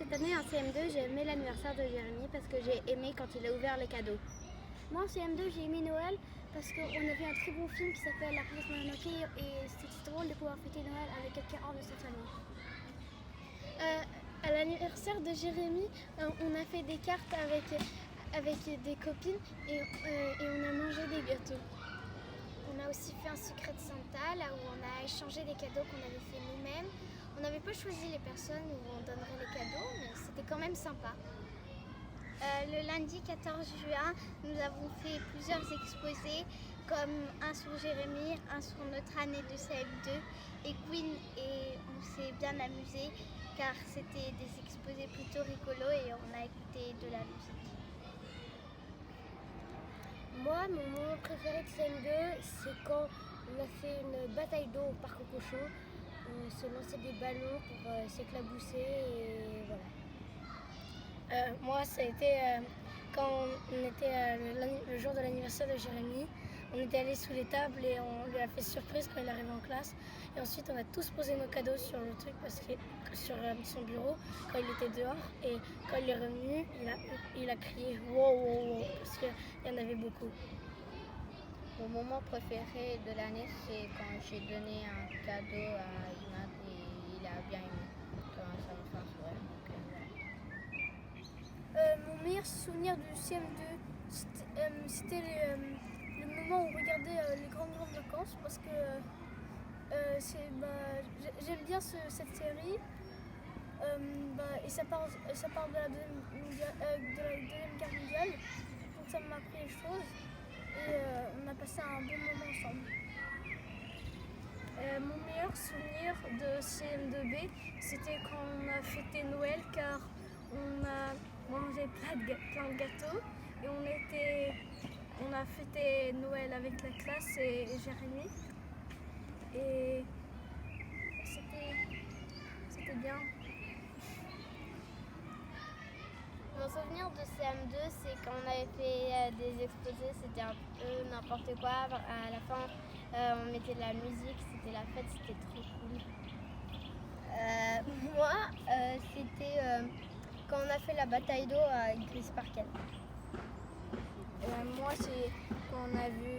Cette année en CM2, j'ai aimé l'anniversaire de Jérémy parce que j'ai aimé quand il a ouvert les cadeaux. Moi en CM2, j'ai aimé Noël parce qu'on a vu un très bon film qui s'appelle La princesse Mononoke et c'était drôle de pouvoir fêter Noël avec quelqu'un hors de son salon. À l'anniversaire de Jérémy, on a fait des cartes avec des copines et on a mangé des gâteaux. On a aussi fait un secret de Santa, là où on a échangé des cadeaux qu'on avait fait nous-mêmes. On n'avait pas choisi les personnes où on donnerait les cadeaux, mais c'était quand même sympa. Le lundi 14 juin, nous avons fait plusieurs exposés, comme un sur Jérémy, un sur notre année de CM2 et Queen, et on s'est bien amusé car c'était des exposés plutôt rigolos et on a écouté de la musique. Moi, mon moment préféré de CM2, c'est quand on a fait une bataille d'eau au parc aux cochons. On se lançait des ballons pour s'éclabousser et voilà. Moi, ça a été quand on était le jour de l'anniversaire de Jérémy. On était allés sous les tables et on lui a fait surprise quand il est arrivé en classe. Et ensuite, on a tous posé nos cadeaux sur le truc sur son bureau quand il était dehors. Et quand il est revenu, il a crié wow, wow, wow parce qu'il y en avait beaucoup. Mon moment préféré de l'année, c'est quand j'ai donné un cadeau à Imad et il a bien aimé. Ça me fait un sourire. Mon meilleur souvenir du CM2, c'était le moment où on regardait les grandes vacances parce que j'aime bien cette série et ça parle de la Deuxième Guerre mondiale, donc ça m'a appris les choses et on a passé un bon moment ensemble. Mon meilleur souvenir de CM2B, c'était quand on a fêté Noël car on a mangé plein de gâteaux et on a fêté Noël avec la classe et Jérémy. Et c'était bien. Mon souvenir de CM2, c'est quand on avait fait des exposés, c'était un peu n'importe quoi. À la fin, on mettait de la musique, c'était la fête, c'était trop cool. Moi, c'était quand on a fait la bataille d'eau à Gris Parken. Moi, c'est quand on a vu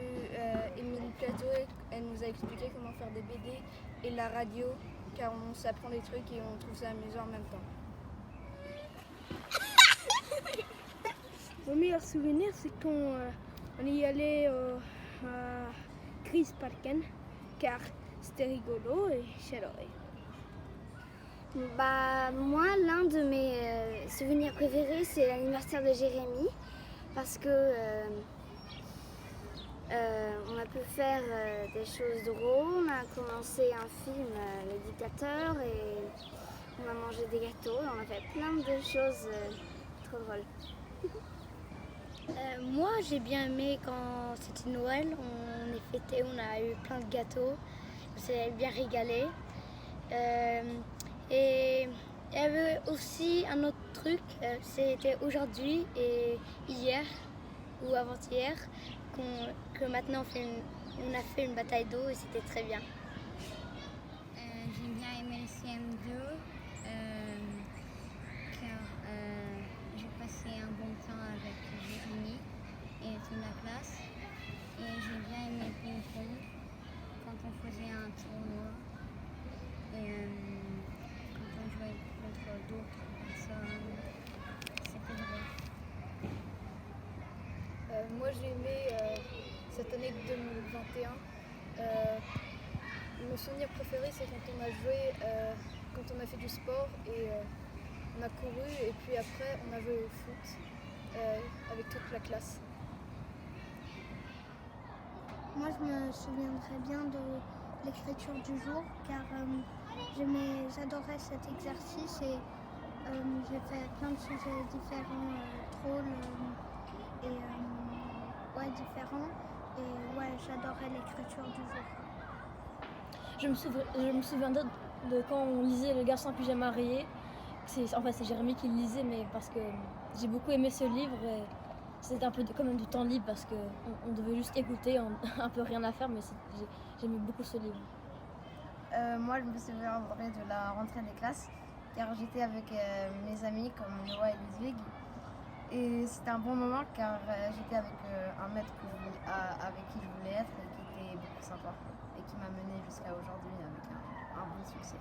Émilie Plateau, elle nous a expliqué comment faire des BD et la radio, car on s'apprend des trucs et on trouve ça amusant en même temps. Mon meilleur souvenir, c'est quand on y allait à Chris Parken, car c'était rigolo et j'adorais. Moi, l'un de mes souvenirs préférés, c'est l'anniversaire de Jérémy, parce que on a pu faire des choses drôles. On a commencé un film, Le Dictateur, et on a mangé des gâteaux. On a fait plein de choses trop drôles. Moi, j'ai bien aimé quand c'était Noël. On est fêté, on a eu plein de gâteaux. On s'est bien régalé. Et il y avait aussi un autre truc, c'était aujourd'hui et hier ou avant-hier que maintenant on a fait une bataille d'eau et c'était très bien. J'ai bien aimé le CM2 car j'ai passé un bon temps avec Jérémy et toute la classe. Et j'ai bien aimé le ping-pong quand on faisait un tournoi. Quand on jouait contre d'autres personnes, c'était drôle. Moi, j'ai aimé cette année 2021. Mon souvenir préféré, c'est quand on a joué, quand on a fait du sport et on a couru et puis après on a joué au foot avec toute la classe. Moi, je me souviendrai bien de l'écriture du jour, car j'adorais cet exercice et j'ai fait plein de sujets différents, drôles et différents. Et ouais, j'adorais l'écriture du jour. Je me souviens de quand on lisait Le garçon en pyjama rayé. C'est Jérémy qui le lisait, mais parce que j'ai beaucoup aimé ce livre. Et c'était un peu quand même du temps libre parce qu'on devait juste écouter, un peu rien à faire, mais j'aimais beaucoup ce livre. Moi, je me souviendrai de la rentrée des classes car j'étais avec mes amis comme Noah et Ludwig. Et c'était un bon moment car j'étais avec un maître avec qui je voulais être et qui était beaucoup sympa et qui m'a mené jusqu'à aujourd'hui avec un bon succès.